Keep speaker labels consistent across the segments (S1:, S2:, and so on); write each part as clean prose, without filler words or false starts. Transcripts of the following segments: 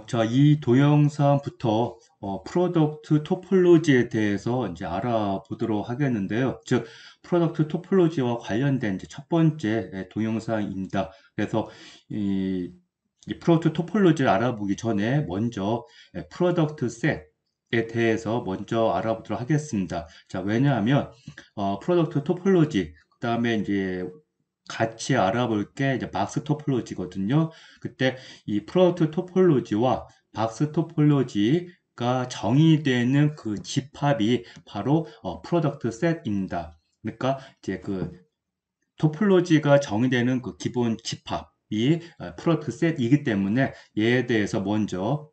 S1: 자, 이 동영상부터 프로덕트 토폴로지에 대해서 이제 알아보도록 하겠는데요. 즉, 프로덕트 토폴로지와 관련된 이제 첫 번째 동영상입니다. 그래서 이 프로덕트 토폴로지를 알아보기 전에 먼저 프로덕트 셋에 대해서 먼저 알아보도록 하겠습니다. 자, 왜냐하면 프로덕트 토폴로지, 그 다음에 이제 같이 알아볼 게 이제 박스 토폴로지거든요. 그때 이 프로덕트 토폴로지와 박스 토폴로지가 정의되는 그 집합이 바로 프로덕트 셋입니다. 그러니까 이제 그 토폴로지가 정의되는 그 기본 집합이 프로덕트 셋이기 때문에 얘에 대해서 먼저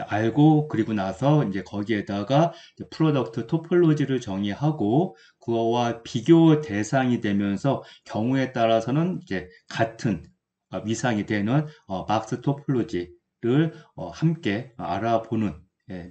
S1: 알고 그리고 나서 이제 거기에다가 프로덕트 토폴로지를 정의하고 그거와 비교 대상이 되면서 경우에 따라서는 이제 같은 위상이 되는 박스 토폴로지를 함께 알아보는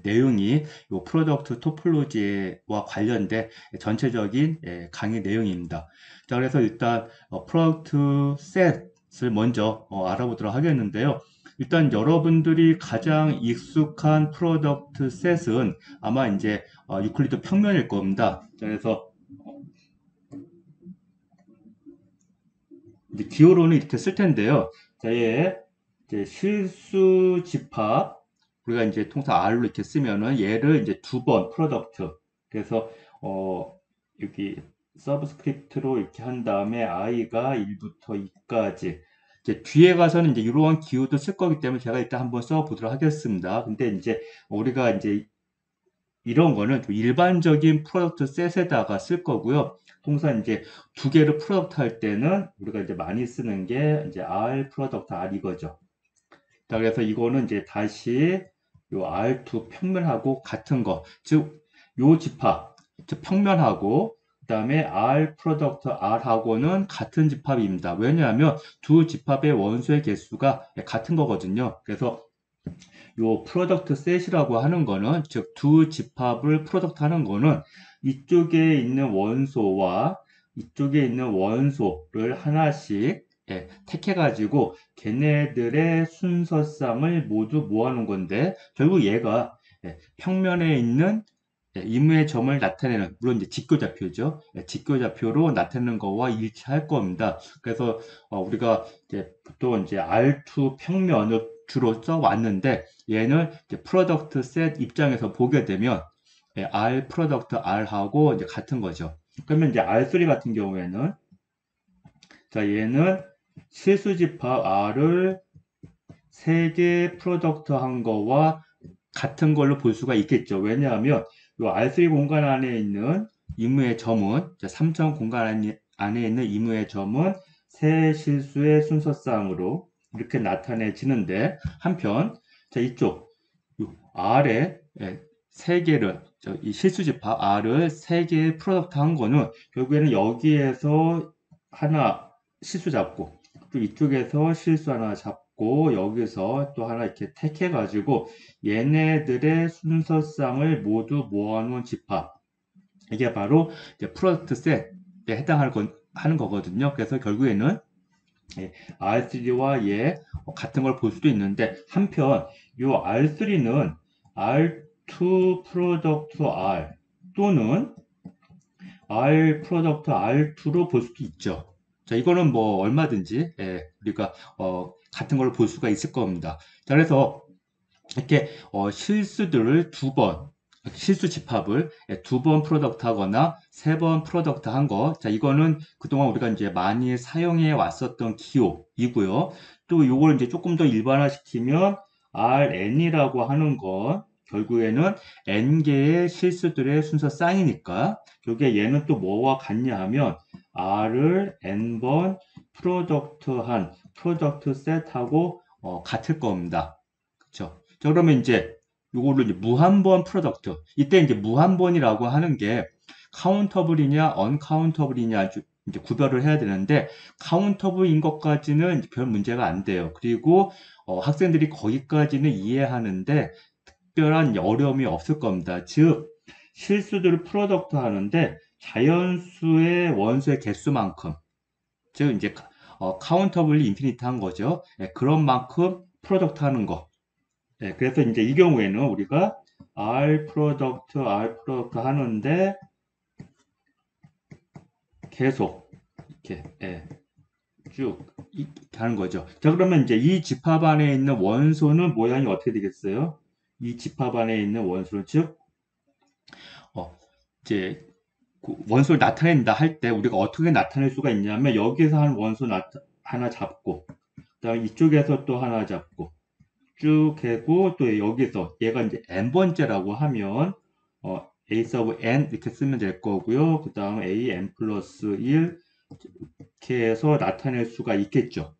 S1: 내용이 이 프로덕트 토폴로지와 관련된 전체적인 강의 내용입니다. 자, 그래서 일단 프로덕트 셋을 먼저 알아보도록 하겠는데요. 일단 여러분들이 가장 익숙한 프로덕트 셋은 아마 이제 유클리드 평면일 겁니다. 자, 그래서 이제 기호로는 이렇게 쓸 텐데요. 자, 얘 이제 실수 집합 우리가 이제 통상 R로 이렇게 쓰면은 얘를 이제 두 번 프로덕트 그래서 여기 서브스크립트로 이렇게 한 다음에 i가 1부터 2까지 이제 뒤에 가서는 이제 이러한 기호도 쓸 거기 때문에 제가 일단 한번 써보도록 하겠습니다. 근데 이제 우리가 이제 이런 거는 좀 일반적인 프로덕트 셋에다가 쓸 거고요. 통상 이제 두 개를 프로덕트 할 때는 우리가 이제 많이 쓰는 게 이제 R 프로덕트 R 이거죠. 자, 그래서 이거는 이제 다시 요 R2 평면하고 같은 거, 즉, 요 집합, 즉 평면하고 그다음에 R 프로덕트 R하고는 같은 집합입니다. 왜냐하면 두 집합의 원소의 개수가 같은 거거든요. 그래서 요 프로덕트 셋이라고 하는 거는 즉 두 집합을 프로덕트 하는 거는 이쪽에 있는 원소와 이쪽에 있는 원소를 하나씩 택해 가지고 걔네들의 순서쌍을 모두 모아놓은 건데 결국 얘가 평면에 있는 임의의 점을 나타내는 물론 이제 직교좌표죠. 직교좌표로 나타내는 거와 일치할 겁니다. 그래서 우리가 이제 보통 이제 R2 평면을 주로 써왔는데 얘는 이제 프로덕트 셋 입장에서 보게 되면 R 프로덕트 R하고 이제 같은 거죠. 그러면 이제 R3 같은 경우에는 자 얘는 실수집합 R을 3개 프로덕트 한 거와 같은 걸로 볼 수가 있겠죠. 왜냐하면 이 R3 공간 안에 있는 임의의 점은 3점 공간 안에 있는 임의의 점은 세 실수의 순서쌍으로 이렇게 나타내지는데 한편 자 이쪽 R에 세 개를 이 실수집합 R을 세 개의 프로덕트 한 거는 결국에는 여기에서 하나 실수 잡고 또 이쪽에서 실수 하나 잡고 여기서 또 하나 이렇게 택해 가지고 얘네들의 순서쌍을 모두 모아놓은 집합 이게 바로 이제 프로덕트 셋에 하는 거거든요. 그래서 결국에는 R3와 얘 같은 걸 볼 수도 있는데 한편 이 R3는 R2 프로덕트 R 또는 R 프로덕트 R2로 볼 수도 있죠. 자, 이거는 뭐 얼마든지 우리가 같은 걸 볼 수가 있을 겁니다. 자, 그래서 이렇게 실수들을 두 번, 실수 집합을 두 번 프로덕트 하거나 세 번 프로덕트 한 거. 자, 이거는 그동안 우리가 이제 많이 사용해 왔었던 기호이고요. 또 이걸 이제 조금 더 일반화시키면 RN이라고 하는 건 결국에는 N개의 실수들의 순서 쌍이니까 여기에 얘는 또 뭐와 같냐 하면 R을 N번 프로덕트한 프로덕트 셋하고 같을 겁니다. 그쵸? 자, 그러면 이제 요거를 이제 무한번 프로덕트. 이때 이제 무한번이라고 하는 게 카운터블이냐, 언카운터블이냐 이제 구별을 해야 되는데 카운터블인 것까지는 이제 별 문제가 안 돼요. 그리고 학생들이 거기까지는 이해하는데 특별한 어려움이 없을 겁니다. 즉 실수들을 프로덕트 하는데 자연수의 원소의 개수만큼 즉 이제 카운터블리 인피니트 한 거죠. 그런 만큼 프로덕트 하는 거. 예, 그래서 이제 이 경우에는 우리가 R 프로덕트 하는데 계속 이렇게 예, 쭉 가는 거죠. 자, 그러면 이제 이 집합 안에 있는 원소는 모양이 어떻게 되겠어요? 이 집합 안에 있는 원소는 즉 어, 이제 그 원소를 나타낸다 할 때 우리가 어떻게 나타낼 수가 있냐면 여기서 한 원소 하나 잡고 그다음에 이쪽에서 또 하나 잡고 쭉 해고 또 여기서 얘가 이제 n번째라고 하면 a sub n 이렇게 쓰면 될 거고요. 그 다음 a n 플러스 1 이렇게 해서 나타낼 수가 있겠죠.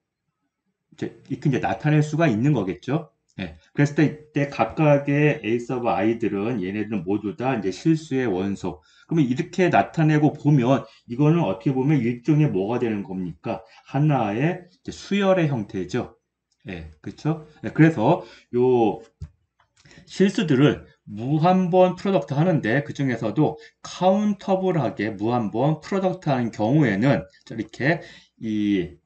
S1: 이렇게 이제 나타낼 수가 있는 거겠죠. 예. 그랬을 때 이때 각각의 a sub i들은 얘네들은 모두 다 이제 실수의 원소. 그러면 이렇게 나타내고 보면 이거는 어떻게 보면 일종의 뭐가 되는 겁니까? 하나의 이제 수열의 형태죠. 예, 그렇죠? 예, 그래서 요 실수들을 무한번 프로덕트 하는데 그 중에서도 카운터블하게 무한번 프로덕트 하는 경우에는 이렇게 이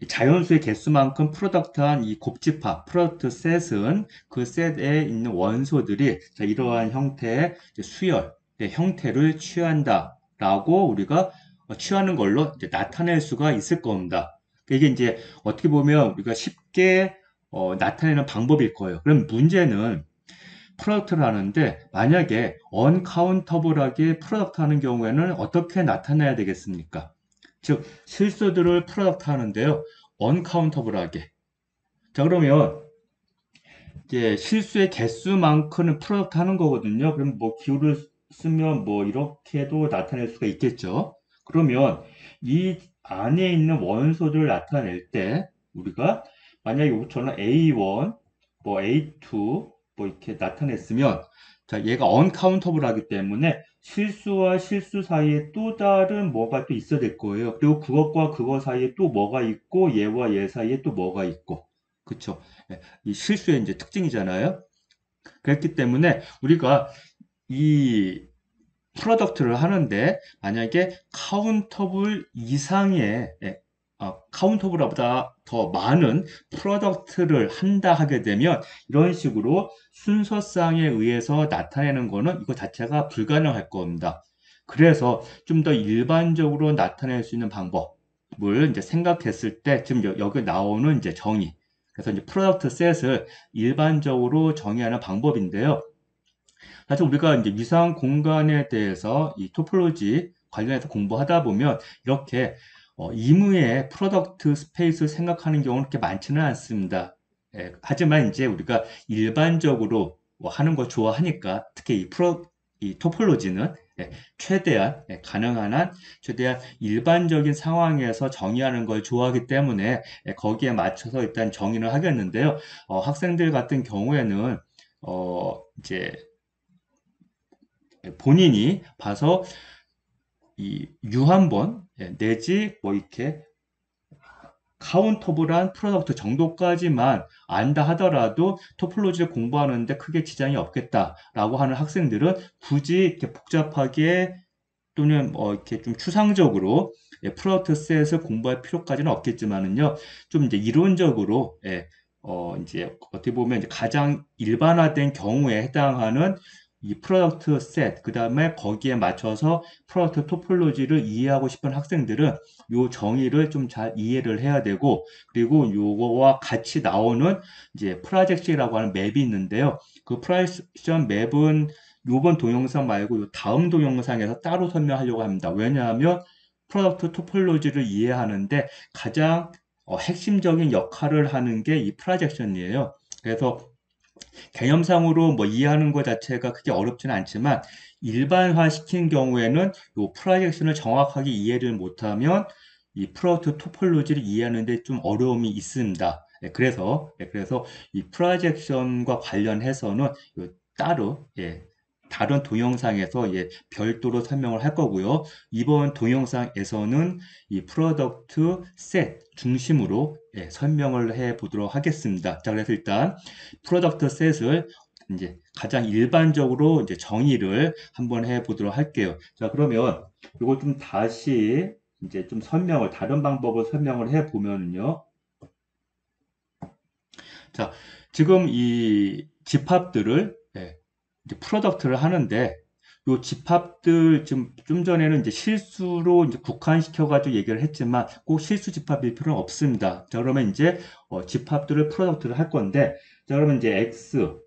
S1: 자연수의 개수만큼 프로덕트한 이 곱집합, 프로덕트 셋은 그 셋에 있는 원소들이 이러한 형태의 수열의 형태를 취한다라고 우리가 취하는 걸로 이제 나타낼 수가 있을 겁니다. 이게 이제 어떻게 보면 우리가 쉽게 나타내는 방법일 거예요. 그럼 문제는 프로덕트를 하는데 만약에 언카운터블하게 프로덕트 하는 경우에는 어떻게 나타내야 되겠습니까? 즉 실수들을 프로덕트 하는데요. 언카운터블하게. 자 그러면 이제 실수의 개수만큼은 프로덕트 하는 거거든요. 그럼 뭐 기호를 쓰면 뭐 이렇게도 나타낼 수가 있겠죠. 그러면 이 안에 있는 원소들을 나타낼 때 우리가 만약에 이것처럼 A1, 뭐 A2 뭐 이렇게 나타냈으면 자 얘가 언카운터블 하기 때문에 실수와 실수 사이에 또 다른 뭐가 또 있어야 될 거예요. 그리고 그것과 그것 사이에 또 뭐가 있고 얘와 얘 사이에 또 뭐가 있고 그쵸? 예, 이 실수의 이제 특징이잖아요. 그렇기 때문에 우리가 이 프로덕트를 하는데 만약에 카운터블 이상의 카운터블보다 더 많은 프로덕트를 한다 하게 되면 이런 식으로 순서상에 의해서 나타내는 거는 이거 자체가 불가능할 겁니다. 그래서 좀 더 일반적으로 나타낼 수 있는 방법을 이제 생각했을 때 지금 여기 나오는 이제 정의 그래서 이제 프로덕트 셋을 일반적으로 정의하는 방법인데요. 사실 우리가 이제 위상 공간에 대해서 이 토폴로지 관련해서 공부하다 보면 이렇게 임의의 프로덕트 스페이스를 생각하는 경우는 그렇게 많지는 않습니다. 예, 하지만 이제 우리가 일반적으로 뭐 하는 거 좋아하니까 특히 이 토폴로지는 최대한 가능한 한 최대한 일반적인 상황에서 정의하는 걸 좋아하기 때문에 거기에 맞춰서 일단 정의를 하겠는데요. 학생들 같은 경우에는 이제 본인이 봐서 이 유한번 내지 뭐 이렇게 카운터블한 프로덕트 정도까지만 안다 하더라도 토폴로지를 공부하는데 크게 지장이 없겠다라고 하는 학생들은 굳이 이렇게 복잡하게 또는 뭐 이렇게 좀 추상적으로 프로덕트 셋을 공부할 필요까지는 없겠지만은요 좀 이제 이론적으로 이제 어떻게 보면 이제 가장 일반화된 경우에 해당하는 이 프로덕트 셋, 그 다음에 거기에 맞춰서 프로덕트 토폴로지를 이해하고 싶은 학생들은 요 정의를 좀 잘 이해를 해야 되고, 그리고 요거와 같이 나오는 이제 프로젝션이라고 하는 맵이 있는데요. 그 프로젝션 맵은 요번 동영상 말고 요 다음 동영상에서 따로 설명하려고 합니다. 왜냐하면 프로덕트 토폴로지를 이해하는데 가장 핵심적인 역할을 하는 게 이 프로젝션이에요. 그래서 개념상으로 뭐 이해하는 것 자체가 그렇게 어렵지는 않지만 일반화 시킨 경우에는 이 프로젝션을 정확하게 이해를 못하면 이 프로젝트 토폴로지를 이해하는데 좀 어려움이 있습니다. 그래서 이 프로젝션과 관련해서는 따로 다른 동영상에서 별도로 설명을 할 거고요. 이번 동영상에서는 이 프로덕트 셋 중심으로 설명을 해 보도록 하겠습니다. 자, 그래서 일단 프로덕트 셋을 이제 가장 일반적으로 이제 정의를 한번 해 보도록 할게요. 자, 그러면 이거 좀 다시 이제 좀 다른 방법을 설명을 해 보면요. 자, 지금 이 집합들을 이제 프로덕트를 하는데 요 집합들 좀 전에는 이제 실수로 이제 국한시켜가지고 얘기를 했지만 꼭 실수 집합일 필요는 없습니다. 자, 그러면 이제 집합들을 프로덕트를 할 건데 자, 그러면 이제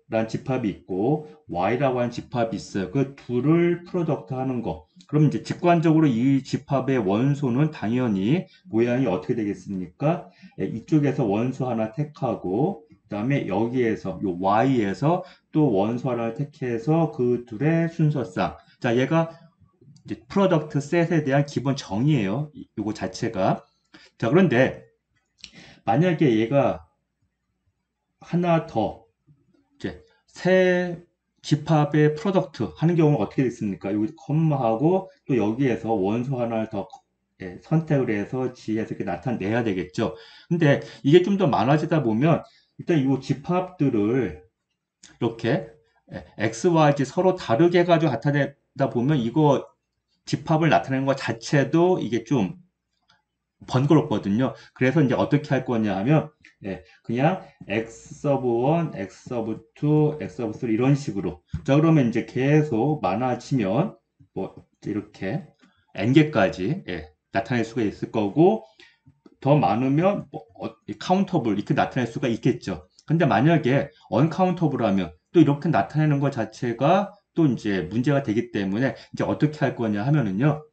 S1: X라는 집합이 있고 Y라고 하는 집합이 있어요. 그 둘을 프로덕트 하는 거. 그럼 이제 직관적으로 이 집합의 원소는 당연히 모양이 어떻게 되겠습니까? 이쪽에서 원소 하나 택하고 그 다음에 여기에서 요 Y에서 또 원소 하나를 택해서 그 둘의 순서상. 자, 얘가 이제 프로덕트 셋에 대한 기본 정의예요. 요거 자체가. 자, 그런데 만약에 얘가 하나 더 이제 새 집합의 프로덕트 하는 경우는 어떻게 됐습니까? 여기 컴마하고 또 여기에서 원소 하나를 더 선택을 해서 지에서 이렇게 나타내야 되겠죠. 근데 이게 좀 더 많아지다 보면 일단 이 집합들을 이렇게 X, Y, Z 서로 다르게 해가지고 나타내다 보면 이거 집합을 나타내는 것 자체도 이게 좀 번거롭거든요. 그래서 이제 어떻게 할 거냐 하면 그냥 X 서브 1, X 서브 2, X 서브 3 이런 식으로. 자, 그러면 이제 계속 많아지면 뭐 이렇게 n개까지 나타낼 수가 있을 거고 더 많으면 뭐 카운터블 이렇게 나타낼 수가 있겠죠. 근데 만약에 언카운터블 하면 또 이렇게 나타내는 것 자체가 또 이제 문제가 되기 때문에 이제 어떻게 할 거냐 하면은요.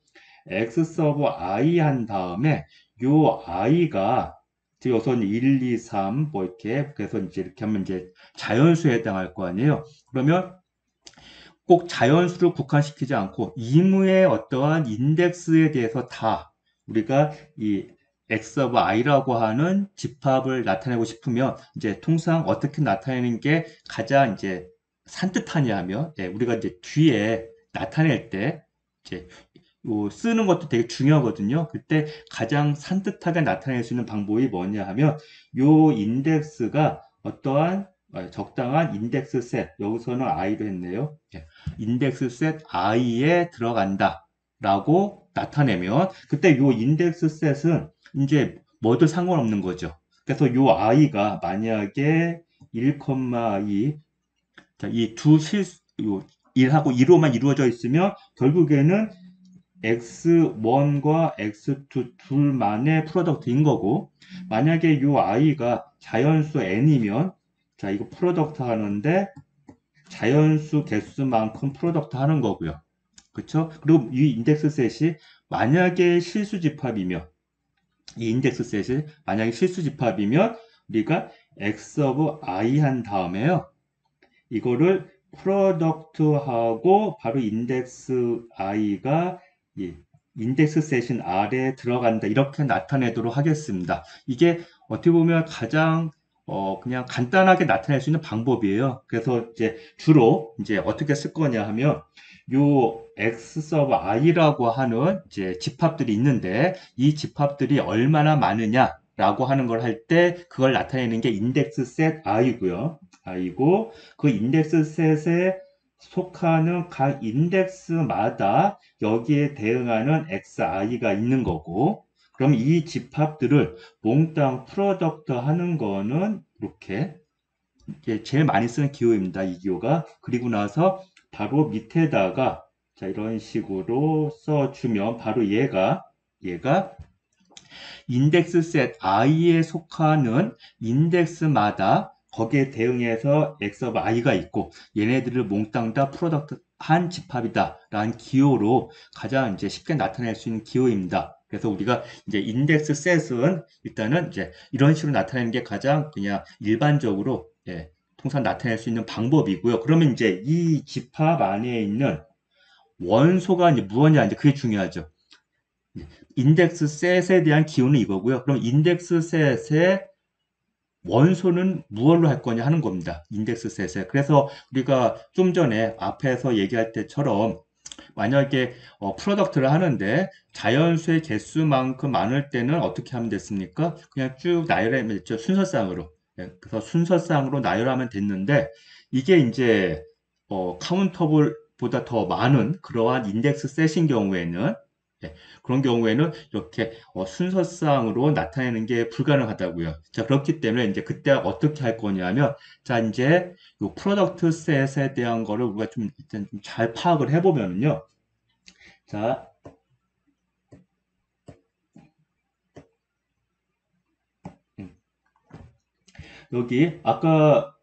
S1: x 서브 i 한 다음에 요 i가 여기서 1, 2, 3 뭐 이렇게 그래서 이제 이렇게 하면 이제 자연수에 해당할 거 아니에요. 그러면 꼭 자연수를 국한시키지 않고 이무의 어떠한 인덱스에 대해서 다 우리가 이 x of i라고 하는 집합을 나타내고 싶으면 이제 통상 어떻게 나타내는 게 가장 이제 산뜻하냐 하면 우리가 이제 뒤에 나타낼 때 이제 쓰는 것도 되게 중요하거든요. 그때 가장 산뜻하게 나타낼 수 있는 방법이 뭐냐 하면 요 인덱스가 어떠한 적당한 인덱스 셋, 여기서는 i로 했네요. 인덱스 셋 i에 들어간다 라고 나타내면 그때 요 인덱스 셋은 이제 뭐도 상관없는 거죠. 그래서 요 i가 만약에 1,2 이두 요 1하고 2로만 이루어져 있으면 결국에는 x1과 x2 둘만의 프로덕트인 거고 만약에 요 i가 자연수 n이면 자 이거 프로덕트 하는데 자연수 개수만큼 프로덕트 하는 거고요. 그렇죠? 그리고 이 인덱스 셋이 만약에 실수 집합이면 이 인덱스 셋이 만약에 실수 집합이면 우리가 x of i 한 다음에요. 이거를 프로덕트하고 바로 인덱스 i가 인덱스 셋인 R에 들어간다. 이렇게 나타내도록 하겠습니다. 이게 어떻게 보면 가장 그냥 간단하게 나타낼 수 있는 방법이에요. 그래서 이제 주로 이제 어떻게 쓸 거냐 하면 요 X 서브 I라고 하는 이제 집합들이 있는데 이 집합들이 얼마나 많으냐라고 하는 걸 할 때 그걸 나타내는 게 인덱스 셋 I고요. I고 그 인덱스 셋에 속하는 각 인덱스마다 여기에 대응하는 xi가 있는 거고 그럼 이 집합들을 몽땅 프로덕트 하는 거는 이렇게 제일 많이 쓰는 기호입니다. 이 기호가. 그리고 나서 바로 밑에다가 자 이런 식으로 써주면 바로 얘가 인덱스 셋 i에 속하는 인덱스마다 거기에 대응해서 x of i가 있고 얘네들을 몽땅 다 프로덕트 한 집합이다 라는 기호로 가장 이제 쉽게 나타낼 수 있는 기호입니다. 그래서 우리가 이제 인덱스 셋은 일단은 이제 이런 식으로 나타내는 게 가장 그냥 일반적으로 통상 나타낼 수 있는 방법이고요. 그러면 이제 이 집합 안에 있는 원소가 이제 무엇이냐 이제 그게 중요하죠. 인덱스 셋에 대한 기호는 이거고요. 그럼 인덱스 셋의 원소는 무엇로 할 거냐 하는 겁니다. 인덱스 셋에. 그래서 우리가 좀 전에 앞에서 얘기할 때처럼 만약에 프로덕트를 하는데 자연수의 개수만큼 많을 때는 어떻게 하면 됐습니까? 그냥 쭉 나열하면 됐죠. 순서상으로. 그래서 순서상으로 나열하면 됐는데 이게 이제 카운터블보다 더 많은 그러한 인덱스 셋인 경우에는 그런 경우에는 이렇게 순서상으로 나타내는 게 불가능하다고요. 자, 그렇기 때문에 이제 그때 어떻게 할 거냐면, 자, 이제 요 프로덕트 셋에 대한 거를 우리가 좀 일단 좀 잘 파악을 해보면요. 자, 음, 여기 아까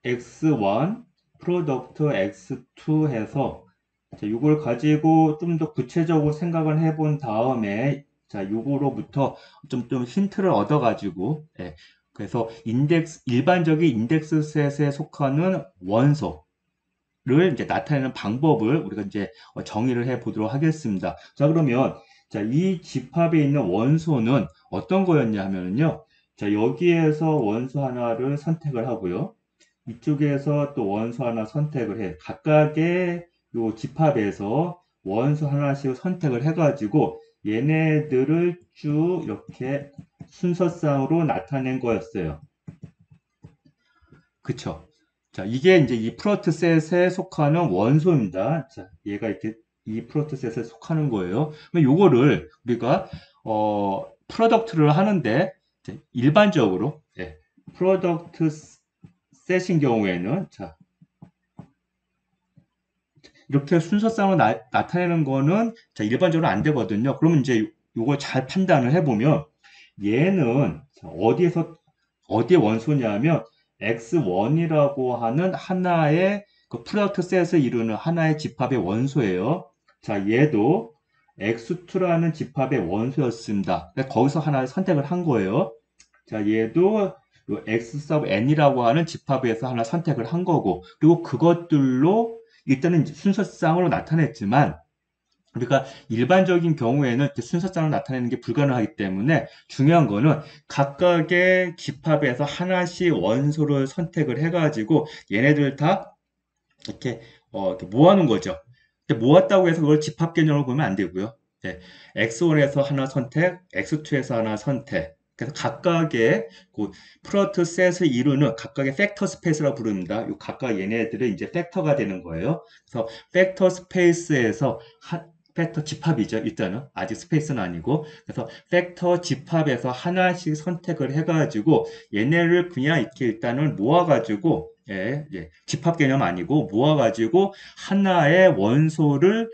S1: X1, 프로덕트 X2 해서 자, 이걸 가지고 좀 더 구체적으로 생각을 해본 다음에 자, 요거로부터 좀 힌트를 얻어가지고 그래서 일반적인 인덱스 셋에 속하는 원소를 이제 나타내는 방법을 우리가 이제 정의를 해 보도록 하겠습니다. 자, 그러면 자, 이 집합에 있는 원소는 어떤 거였냐 하면요. 자, 여기에서 원소 하나를 선택을 하고요. 이쪽에서 또 원소 하나 선택을 해. 각각의 요 집합에서 원소 하나씩 선택을 해가지고 얘네들을 쭉 이렇게 순서상으로 나타낸 거였어요. 그쵸? 자, 이게 이제 이 프로트 셋에 속하는 원소입니다. 자, 얘가 이렇게 이 프로트 셋에 속하는 거예요. 그럼 요거를 우리가 프로덕트를 하는데 이제 일반적으로 프로덕트 셋인 경우에는 자, 이렇게 순서상으로 나타내는 거는 자, 일반적으로 안 되거든요. 그러면 이제 요걸 잘 판단을 해보면 얘는 어디에 원소냐면 X1이라고 하는 하나의 그 프로덕트 셋을 이루는 하나의 집합의 원소예요. 자, 얘도 X2라는 집합의 원소였습니다. 그러니까 거기서 하나를 선택을 한 거예요. 자, 얘도 요 X sub n이라고 하는 집합에서 하나 선택을 한 거고, 그리고 그것들로 일단은 이제 순서상으로 나타냈지만, 우리가 일반적인 경우에는 이렇게 순서상으로 나타내는 게 불가능하기 때문에 중요한 거는 각각의 집합에서 하나씩 원소를 선택을 해가지고 얘네들 다 이렇게 모아놓은 거죠. 모았다고 해서 그걸 집합 개념으로 보면 안 되고요. X1에서 하나 선택, X2에서 하나 선택. 그래서 각각의 그 프로덕트 셋을 이루는 각각의 팩터 스페이스라고 부릅니다. 요 각각 얘네들은 이제 팩터가 되는 거예요. 그래서 팩터 스페이스에서 팩터 집합이죠. 일단은 아직 스페이스는 아니고 그래서 팩터 집합에서 하나씩 선택을 해가지고 얘네를 그냥 이렇게 일단은 모아가지고 집합 개념 아니고 모아가지고 하나의 원소를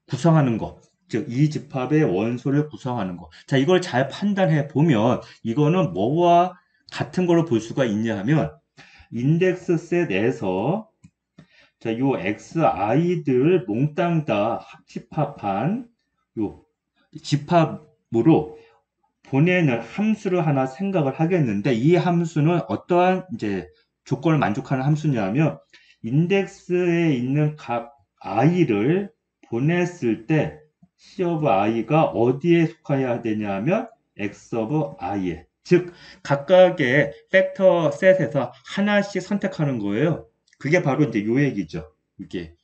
S1: 구성하는 거. 즉, 이 집합의 원소를 구성하는 거. 자, 이걸 잘 판단해 보면, 이거는 뭐와 같은 걸로 볼 수가 있냐 하면, 인덱스 셋에서, 자, 요 xi들 몽땅 다 합집합한 요 집합으로 보내는 함수를 하나 생각을 하겠는데, 이 함수는 어떠한 이제 조건을 만족하는 함수냐면, 인덱스에 있는 각 i를 보냈을 때 C of i가 어디에 속해야 되냐면 X of i에. 즉, 각각의 팩터 셋에서 하나씩 선택하는 거예요. 그게 바로 이제 요 얘기죠. 이게.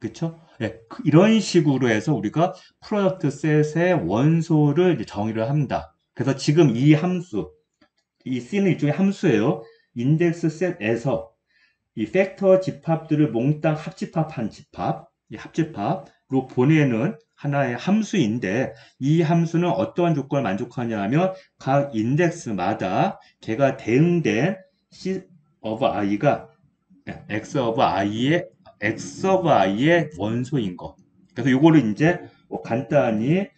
S1: 그쵸? 네, 이런 식으로 해서 우리가 프로덕트 셋의 원소를 이제 정의를 합니다. 그래서 지금 이 함수, 이 C는 일종의 함수예요. 인덱스 셋에서 이 팩터 집합들을 몽땅 합집합한 집합, 이 합집합으로 보내는 하나의 함수인데 이 함수는 어떠한 조건을 만족하냐 하면 각 인덱스마다 걔가 대응된 C of i가 X of i의 원소인 거. 그래서 요거를 이제 뭐 간단히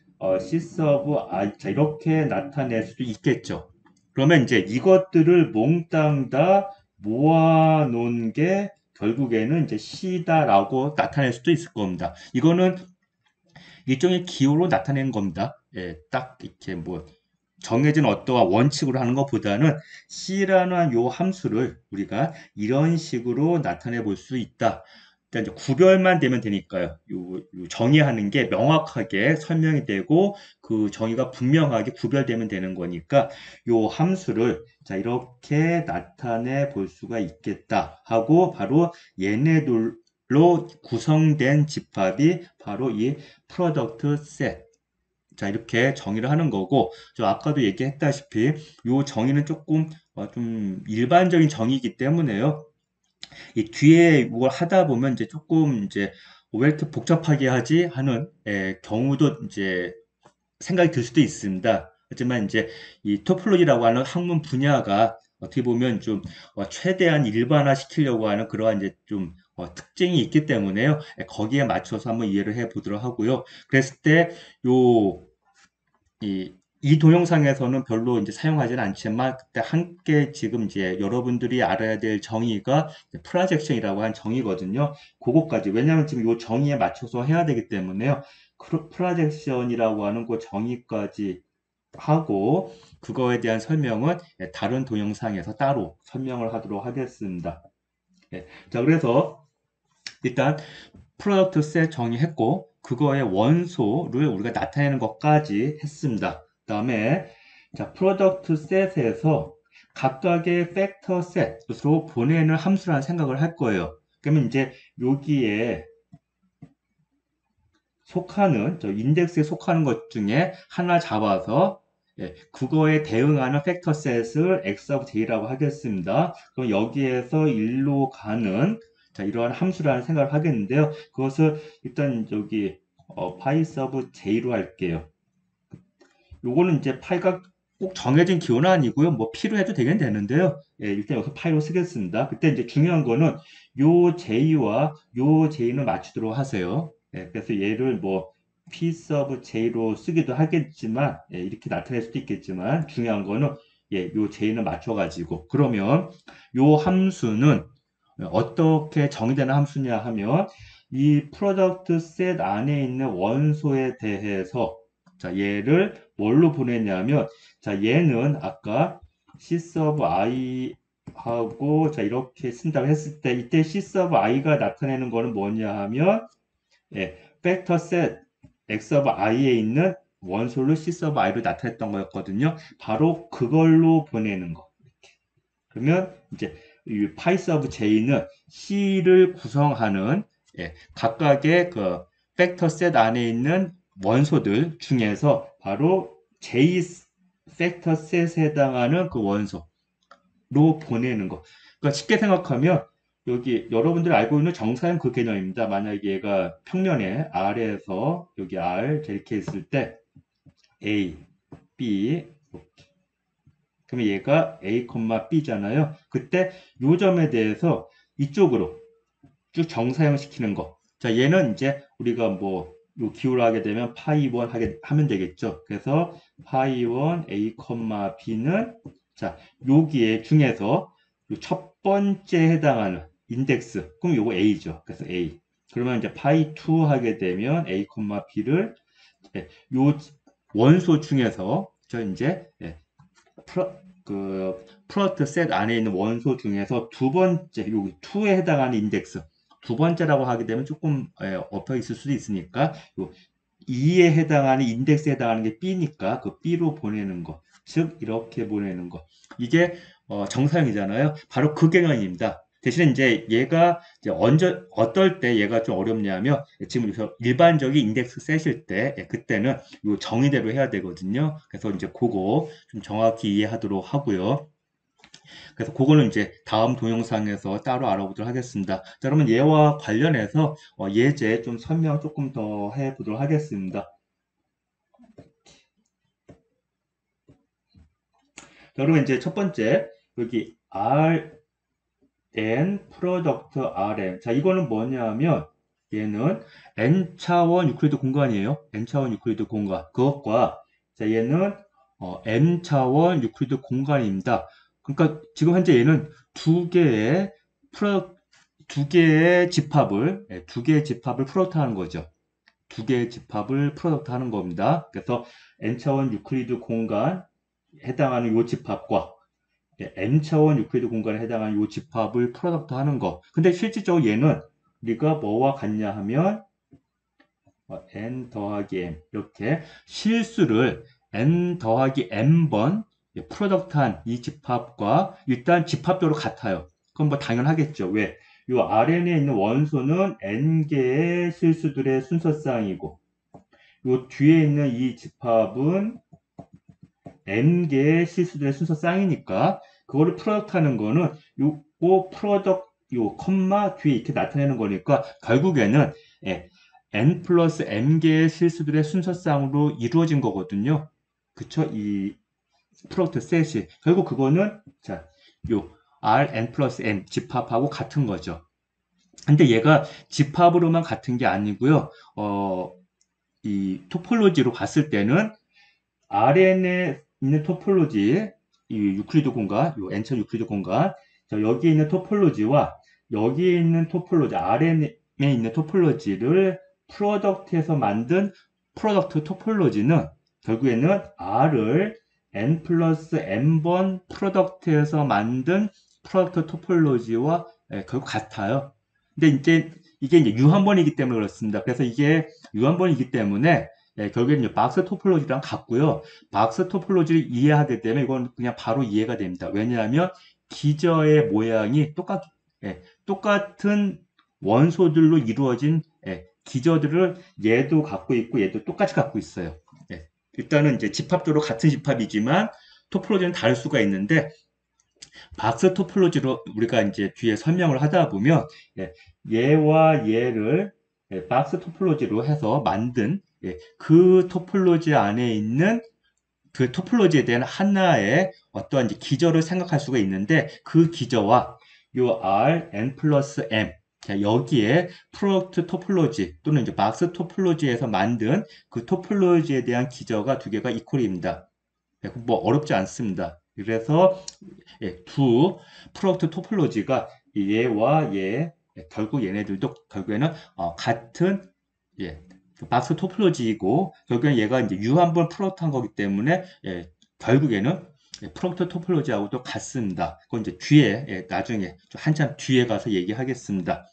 S1: C of i 자 이렇게 나타낼 수도 있겠죠. 그러면 이제 이것들을 몽땅 다 모아놓은 게 결국에는 이제 C다라고 나타낼 수도 있을 겁니다. 이거는 일종의 기호로 나타낸 겁니다. 딱 이렇게 뭐 정해진 어떠한 원칙으로 하는 것보다는 C라는 요 함수를 우리가 이런 식으로 나타내 볼 수 있다. 일단 이제 구별만 되면 되니까요. 요 정의하는 게 명확하게 설명이 되고 그 정의가 분명하게 구별되면 되는 거니까 요 함수를 자 이렇게 나타내 볼 수가 있겠다 하고 바로 얘네들로 구성된 집합이 바로 이 프로덕트 셋 자, 이렇게 정의를 하는 거고, 저 아까도 얘기했다시피, 요 정의는 조금, 좀 일반적인 정의이기 때문에요. 이 뒤에 이걸 하다 보면 이제 조금 이제, 왜 이렇게 복잡하게 하지 하는 경우도 이제 생각이 들 수도 있습니다. 하지만 이제 이 토폴로지라고 하는 학문 분야가 어떻게 보면 좀 최대한 일반화 시키려고 하는 그러한 이제 좀 특징이 있기 때문에요. 거기에 맞춰서 한번 이해를 해 보도록 하고요. 그랬을 때 요 이 동영상에서는 별로 이제 사용하지는 않지만 그때 함께 지금 이제 여러분들이 알아야 될 정의가 프로젝션이라고 하는 정의거든요. 그거까지 왜냐하면 지금 이 정의에 맞춰서 해야 되기 때문에요. 프로젝션이라고 하는 그 정의까지 하고 그거에 대한 설명은 다른 동영상에서 따로 설명을 하도록 하겠습니다. 예. 자, 그래서 일단 프로덕트 셋 정의했고 그거의 원소를 우리가 나타내는 것까지 했습니다. 그 다음에 자 프로덕트 셋에서 각각의 팩터 셋으로 보내는 함수라는 생각을 할 거예요. 그러면 이제 여기에 속하는 저 인덱스에 속하는 것 중에 하나 잡아서 그거에 대응하는 팩터 셋을 x of j라고 하겠습니다. 그럼 여기에서 1로 가는 자, 이러한 함수라는 생각을 하겠는데요. 그것을 일단 여기 파이 서브 j로 할게요. 요거는 이제 파이가 꼭 정해진 기호는 아니고요. 뭐 p로 해도 되긴 되는데요. 일단 여기서 파이로 쓰겠습니다. 그때 이제 중요한 거는 요 j와 요 j는 맞추도록 하세요. 그래서 얘를 뭐 p sub j로 쓰기도 하겠지만 이렇게 나타낼 수도 있겠지만 중요한 거는 요 j는 맞춰가지고 그러면 요 함수는 어떻게 정의되는 함수냐 하면 이 프로덕트 셋 안에 있는 원소에 대해서 자 얘를 뭘로 보냈냐면 자 얘는 아까 c sub i 하고 자 이렇게 쓴다고 했을 때 이때 c sub i가 나타내는 거는 뭐냐 하면 팩터 셋 x of i에 있는 원소를 c sub i로 나타냈던 거였거든요. 바로 그걸로 보내는 거. 이렇게. 그러면 이제 이 파이 서브 j는 C를 구성하는 각각의 그 팩터 셋 안에 있는 원소들 중에서 바로 J 팩터 셋에 해당하는 그 원소로 보내는 거. 그러니까 쉽게 생각하면 여기 여러분들이 알고 있는 정사형 그 개념입니다. 만약에 얘가 평면에 R에서 여기 R 이렇게 있을 때 A, B 그러면 얘가 A, B잖아요. 그때 요 점에 대해서 이쪽으로 쭉 정사형 시키는 거. 자, 얘는 이제 우리가 뭐 요 기호를 하게 되면 파이 1 하면 되겠죠. 그래서 파이 1 A, B는 자, 여기에 중에서 요첫 번째 해당하는 인덱스. 그럼 요거 A죠. 그래서 A. 그러면 이제 파이 2 하게 되면 A, B를 요 원소 중에서 저 이제 프로덕트 셋 안에 있는 원소 중에서 두 번째, 여기 2에 해당하는 인덱스. 두 번째라고 하게 되면 조금 엎여 있을 수도 있으니까, 요 2에 해당하는 인덱스에 해당하는 게 B니까 그 B로 보내는 거. 즉, 이렇게 보내는 거. 이게 정사형이잖아요. 바로 그 개념입니다. 대신에 이제 얘가 이제 어떨 때 얘가 좀 어렵냐면 지금 일반적인 인덱스 셋일 때 그때는 요 정의대로 해야 되거든요. 그래서 이제 그거 좀 정확히 이해하도록 하고요. 그래서 그거는 이제 다음 동영상에서 따로 알아보도록 하겠습니다. 자, 그러면 얘와 관련해서 예제 좀 설명 조금 더 해보도록 하겠습니다. 자, 그러면 이제 첫 번째 여기 Rn 프로덕트 Rn 자 이거는 뭐냐면 얘는 n차원 유클리드 공간이에요. n차원 유클리드 공간 그것과 자 얘는 m차원 유클리드 공간입니다. 그러니까 지금 현재 얘는 두 개의 집합을 프로덕트 하는 거죠. 두 개의 집합을 프로덕트 하는 겁니다. 그래서 n차원 유클리드 공간 해당하는 요 집합과 n차원 유클리드 공간에 해당하는 요 집합을 프로덕트 하는 거. 근데 실질적으로 얘는 우리가 뭐와 같냐 하면 n 더하기 m 이렇게 실수를 n 더하기 m번 프로덕트한 이 집합과 일단 집합적으로 같아요. 그건 뭐 당연하겠죠. 왜? 요 RN에 있는 원소는 n개의 실수들의 순서쌍이고 요 뒤에 있는 이 집합은 n개의 실수들의 순서쌍이니까 그거를 프로덕트 하는 거는 요거 프로덕트 요 컴마 뒤에 이렇게 나타내는 거니까 결국에는 예, n 플러스 m개의 실수들의 순서쌍으로 이루어진 거거든요. 그쵸? 이 프로덕트 셋이. 결국 그거는, 자, 요, Rn 플러스 m, 집합하고 같은 거죠. 근데 얘가 집합으로만 같은 게 아니고요. 이 토폴로지로 봤을 때는 Rn에 있는 토폴로지, 이 유클리드 공간, 요 n차 유클리드 공간, 여기에 있는 토폴로지와 여기에 있는 토폴로지, Rn에 있는 토폴로지를 프로덕트에서 만든 프로덕트 토폴로지는 결국에는 R을 n 플러스 n번 프로덕트에서 만든 프로덕트 토폴로지와 결국 같아요. 근데 이제 이게 이제 유한번이기 때문에 그렇습니다. 그래서 이게 유한번이기 때문에 결국에는 박스 토폴로지랑 같고요. 박스 토폴로지를 이해하게 되면 이건 그냥 바로 이해가 됩니다. 왜냐하면 기저의 모양이 똑같은 원소들로 이루어진 기저들을 얘도 갖고 있고 얘도 똑같이 갖고 있어요. 일단은 이제 집합적으로 같은 집합이지만 토폴로지는 다를 수가 있는데 박스 토폴로지로 우리가 이제 뒤에 설명을 하다 보면 얘와 얘를 박스 토폴로지로 해서 만든 그 토폴로지 안에 있는 그 토폴로지에 대한 하나의 어떠한 이제 기저를 생각할 수가 있는데 그 기저와 요 R, N 플러스 M 여기에 프로덕트 토폴로지 또는 이제 박스 토폴로지에서 만든 그 토폴로지에 대한 기저가 두 개가 이퀄입니다. 뭐 어렵지 않습니다. 그래서 두 프로덕트 토폴로지가 얘와 얘 결국 얘네들도 결국에는 같은 박스 토폴로지이고 결국엔 얘가 이제 유한번 프로덕트한 거기 때문에 결국에는 프로덕트 토폴로지하고도 같습니다. 그건 이제 뒤에 나중에 한참 뒤에 가서 얘기하겠습니다.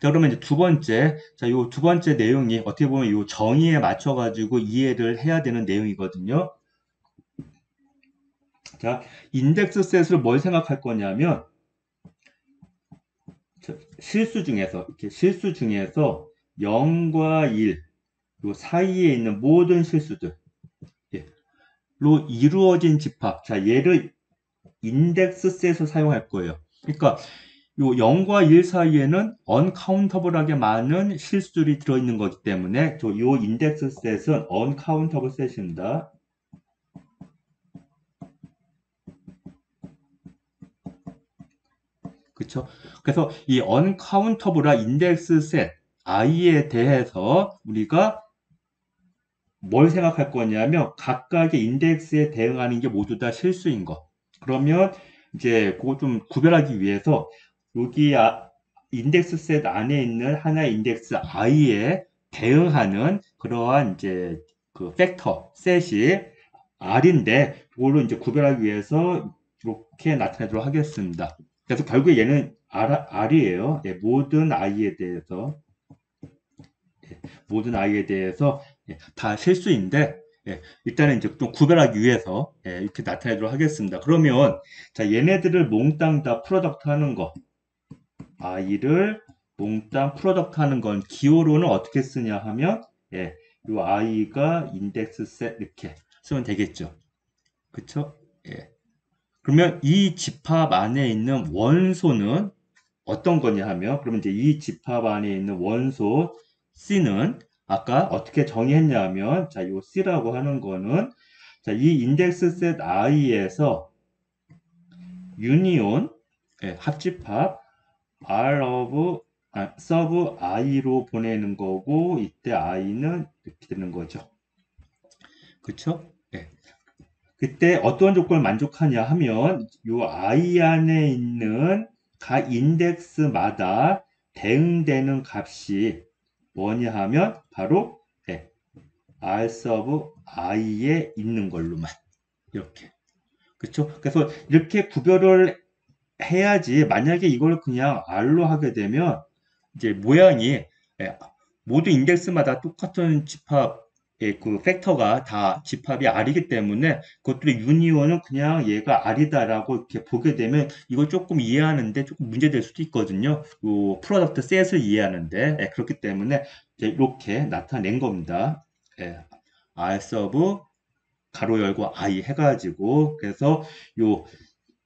S1: 자, 그러면 이제 두 번째, 자, 요 두 번째 내용이 어떻게 보면 요 정의에 맞춰가지고 이해를 해야 되는 내용이거든요. 자, 인덱스 셋을 뭘 생각할 거냐면, 실수 중에서, 이렇게 실수 중에서 0과 1, 요 사이에 있는 모든 실수들, 로 이루어진 집합. 자, 얘를 인덱스 셋을 사용할 거예요. 그러니까, 요 0과 1 사이에는 언카운터블하게 많은 실수들이 들어있는 거기 때문에, 요 인덱스 셋은 언카운터블 셋입니다. 그쵸? 그래서 이 언카운터블한 인덱스 셋 i에 대해서 우리가 뭘 생각할 거냐면 각각의 인덱스에 대응하는 게 모두 다 실수인 거. 그러면 이제 그거 좀 구별하기 위해서 여기 인덱스 셋 안에 있는 하나의 인덱스 i에 대응하는 그러한 이제 그 팩터 셋이 r인데 그걸로 이제 구별하기 위해서 이렇게 나타내도록 하겠습니다. 그래서 결국에 얘는 R이에요. 모든 i에 대해서 다 실수인데 일단은 이제 좀 구별하기 위해서 이렇게 나타내도록 하겠습니다. 그러면 자 얘네들을 몽땅 다 프로덕트 하는 거 i를 몽땅 프로덕트 하는 건 기호로는 어떻게 쓰냐 하면 요 i가 인덱스 셋 이렇게 쓰면 되겠죠. 그쵸? 그러면 이 집합 안에 있는 원소는 어떤 거냐 하면, 그러면 이제 이 집합 안에 있는 원소 C는 아까 어떻게 정의했냐 하면, 자, 요 C라고 하는 거는, 자, 이 인덱스 셋 I에서 유니온, 합집합, sub I로 보내는 거고, 이때 I는 이렇게 되는 거죠. 그쵸? 그때 어떤 조건을 만족하냐 하면 요 i 안에 있는 각 인덱스마다 대응되는 값이 뭐냐 하면 바로 r sub i에 있는 걸로만 이렇게 그렇죠? 그래서 이렇게 구별을 해야지 만약에 이걸 그냥 r로 하게 되면 이제 모양이 모두 인덱스마다 똑같은 집합 그 팩터가 다 집합이 R이기 때문에 그것들의 유니온은 그냥 얘가 R이다라고 이렇게 보게 되면 이걸 조금 이해하는데 조금 문제될 수도 있거든요. 요 프로덕트 셋을 이해하는데 그렇기 때문에 이렇게 나타낸 겁니다. R 서브 가로 열고 I 해가지고 그래서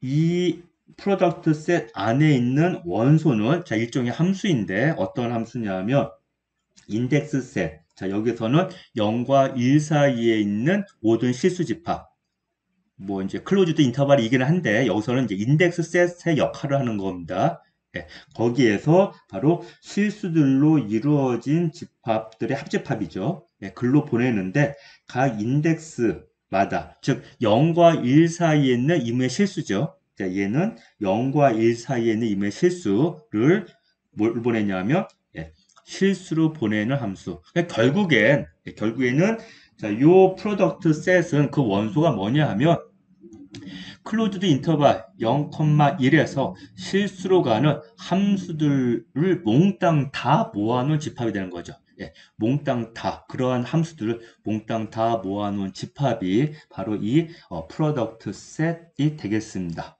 S1: 이 프로덕트 셋 안에 있는 원소는 자 일종의 함수인데 어떤 함수냐면 인덱스 셋. 자, 여기서는 0과 1 사이에 있는 모든 실수 집합. 뭐 이제 클로즈드 인터벌이긴 한데 여기서는 이제 인덱스 셋의 역할을 하는 겁니다. 예, 거기에서 바로 실수들로 이루어진 집합들의 합집합이죠. 예, 글로 보내는데 각 인덱스마다 즉 0과 1 사이에 있는 임의 실수죠. 자, 얘는 0과 1 사이에 있는 임의 실수를 뭘 보내냐면 예, 실수로 보내는 함수. 그러니까 결국에는 자, 요 프로덕트 셋은 그 원소가 뭐냐 하면 클로즈드 인터벌 0,1에서 실수로 가는 함수들을 몽땅 다 모아놓은 집합이 되는 거죠. 예, 몽땅 다 그러한 함수들을 몽땅 다 모아놓은 집합이 바로 이 프로덕트 셋이 되겠습니다.